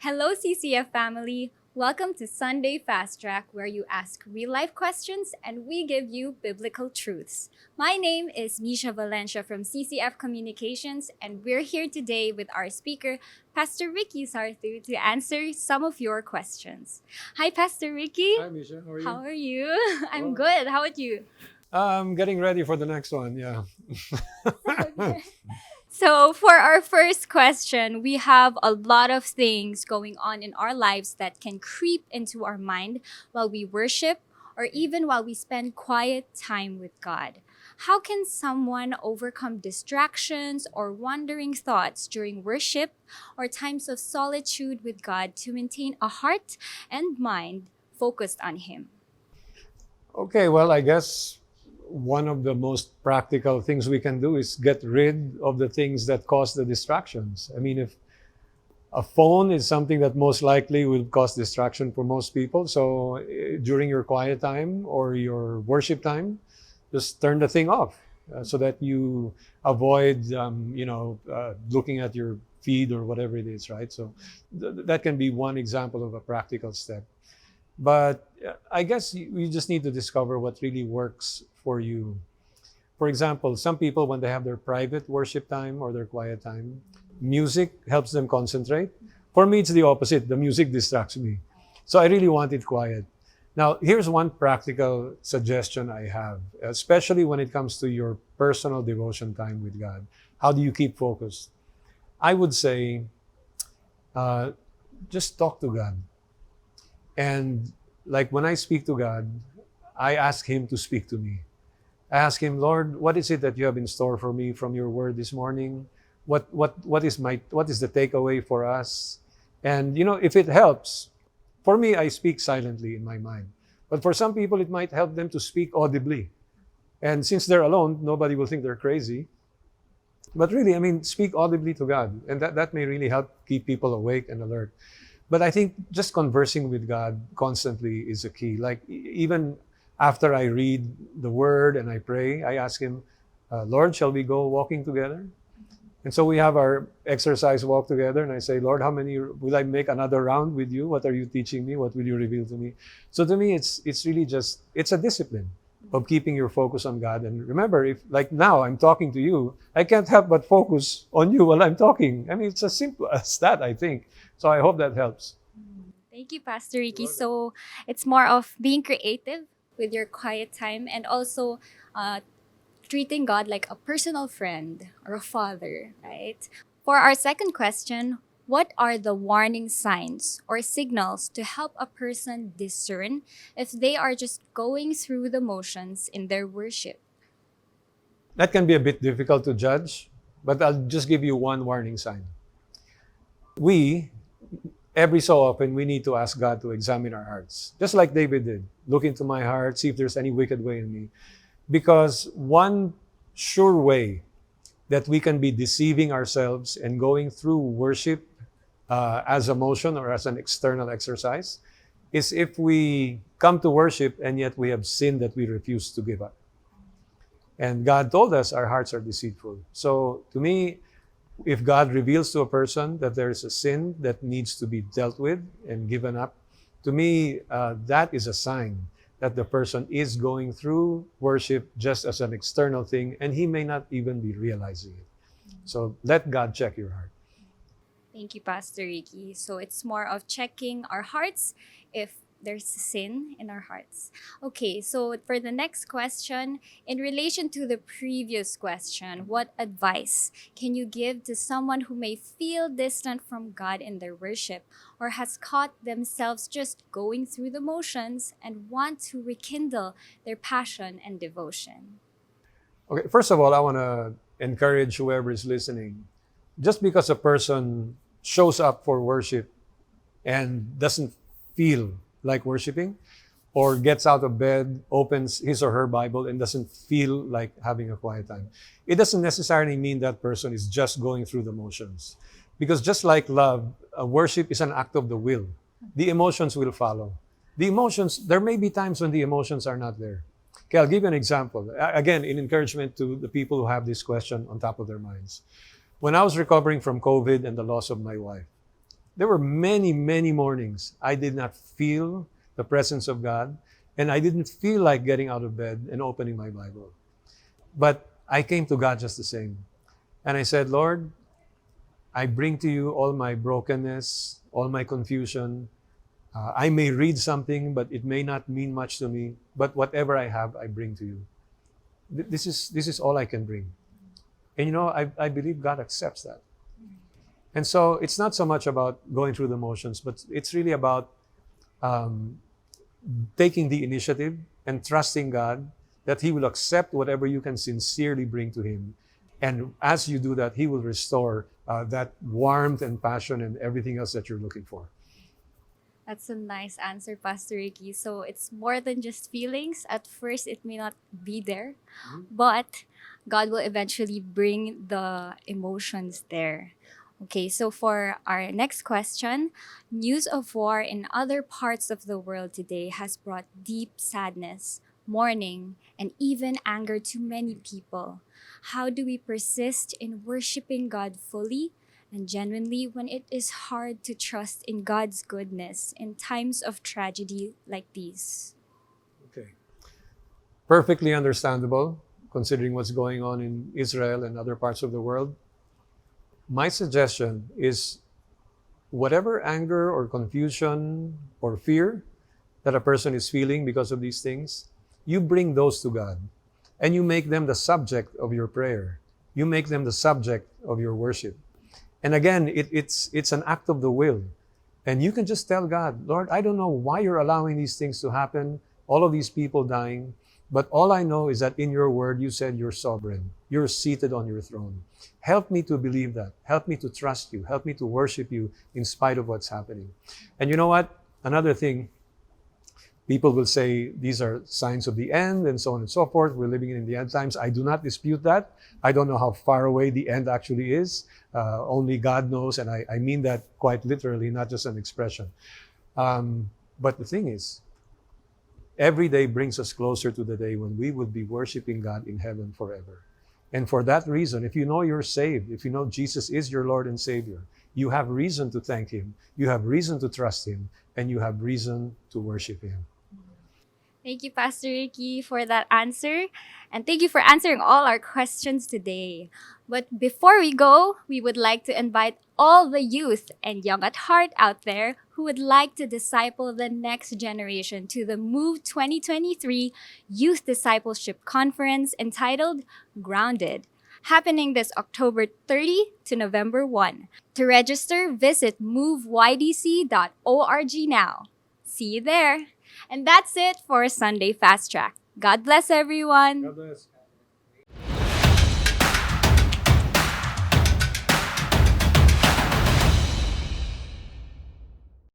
Hello, CCF family. Welcome to Sunday Fast Track, where you ask real life questions and we give you biblical truths. My name is Misha Valencia from CCF Communications, and we're here today with our speaker, Pastor Ricky Sarthu, to answer some of your questions. Hi, Pastor Ricky. Hi, Misha. How are you? How are you? I'm Well, good. How about you? I'm getting ready for the next one. Yeah. Okay. So, for our first question, we have a lot of things going on in our lives that can creep into our mind while we worship or even while we spend quiet time with God. How can someone overcome distractions or wandering thoughts during worship or times of solitude with God to maintain a heart and mind focused on Him? Okay. Well, I guess one of the most practical things we can do is get rid of the things that cause the distractions. I mean, if a phone is something that most likely will cause distraction for most people, so during your quiet time or your worship time, just turn the thing off so that you avoid, looking at your feed or whatever it is, right? So that can be one example of a practical step. But I guess you just need to discover what really works for you. For example, some people, when they have their private worship time or their quiet time, music helps them concentrate. For me, it's the opposite. The music distracts me. So I really want it quiet. Now, here's one practical suggestion I have, especially when it comes to your personal devotion time with God. How do you keep focused? I would say, uh, just talk to God. And like when I speak to God, I ask Him to speak to me. I ask Him, Lord, what is it that you have in store for me from your word this morning? What is the takeaway for us? And if it helps, for me, I speak silently in my mind. But for some people, it might help them to speak audibly. And since they're alone, nobody will think they're crazy. But really, I mean, speak audibly to God. And that may really help keep people awake and alert. But I think just conversing with God constantly is a key. Like even after I read the word and I pray, I ask Him, Lord, shall we go walking together? And so we have our exercise walk together, and I say, Lord, how many will I make another round with you? What are you teaching me? What will you reveal to me? So to me, it's really just it's a discipline of keeping your focus on God. And remember, if like now I'm talking to you, I can't help but focus on you while I'm talking. I mean, it's as simple as that, I think. So I hope that helps. Thank you, Pastor Ricky. So it's more of being creative with your quiet time and also uh, treating God like a personal friend or a father, right? For our second question, what are the warning signs or signals to help a person discern if they are just going through the motions in their worship? That can be a bit difficult to judge, but I'll just give you one warning sign. We, every so often, we need to ask God to examine our hearts, just like David did. Look into my heart, see if there's any wicked way in me. Because one sure way that we can be deceiving ourselves and going through worship as a motion or as an external exercise is if we come to worship and yet we have sin that we refuse to give up. And God told us our hearts are deceitful. So to me, if God reveals to a person that there is a sin that needs to be dealt with and given up, to me, that is a sign that the person is going through worship just as an external thing, and he may not even be realizing it. So let God check your heart. Thank you, Pastor Ricky. So it's more of checking our hearts if there's sin in our hearts. Okay, so for the next question, in relation to the previous question, what advice can you give to someone who may feel distant from God in their worship or has caught themselves just going through the motions and want to rekindle their passion and devotion? Okay, first of all, I want to encourage whoever is listening. Just because a person shows up for worship and doesn't feel like worshiping, or gets out of bed, opens his or her Bible, and doesn't feel like having a quiet time, it doesn't necessarily mean that person is just going through the motions. Because just like love, worship is an act of the will. The emotions will follow. The emotions, there may be times when the emotions are not there. Okay, I'll give you an example. Again, in encouragement to the people who have this question on top of their minds. When I was recovering from COVID and the loss of my wife, There were many, many mornings I did not feel the presence of God, and I didn't feel like getting out of bed and opening my Bible. But I came to God just the same. And I said, Lord, I bring to you all my brokenness, all my confusion. I may read something, but it may not mean much to me. But whatever I have, I bring to you. This is all I can bring. And I believe God accepts that. And so it's not so much about going through the motions, but it's really about um, taking the initiative and trusting God that He will accept whatever you can sincerely bring to Him. And as you do that, He will restore that warmth and passion and everything else that you're looking for. That's a nice answer, Pastor Ricky. So it's more than just feelings. At first, it may not be there, but God will eventually bring the emotions there. Okay, so for our next question, news of war in other parts of the world today has brought deep sadness, mourning, and even anger to many people. How do we persist in worshiping God fully and genuinely when it is hard to trust in God's goodness in times of tragedy like these? Okay. Perfectly understandable, considering what's going on in Israel and other parts of the world. My suggestion is whatever anger or confusion or fear that a person is feeling because of these things, you bring those to God and you make them the subject of your prayer. You make them the subject of your worship. And again, it's an act of the will. And you can just tell God, Lord, I don't know why you're allowing these things to happen, all of these people dying, but all I know is that in your word, you said you're sovereign. You're seated on your throne. Help me to believe that. Help me to trust you. Help me to worship you in spite of what's happening. And you know what? Another thing, people will say these are signs of the end and so on and so forth. We're living in the end times. I do not dispute that. I don't know how far away the end actually is. Only God knows, and I mean that quite literally, not just an expression. But the thing is, every day brings us closer to the day when we will be worshiping God in heaven forever. And for that reason, if you know you're saved, if you know Jesus is your Lord and Savior, you have reason to thank Him, you have reason to trust Him, and you have reason to worship Him. Thank you, Pastor Ricky, for that answer. And thank you for answering all our questions today. But before we go, we would like to invite all the youth and young at heart out there who would like to disciple the next generation to the Move 2023 Youth Discipleship Conference entitled Grounded, happening this October 30 to November 1. To register, visit moveydc.org now. See you there. And that's it for Sunday Fast Track. God bless everyone. God bless.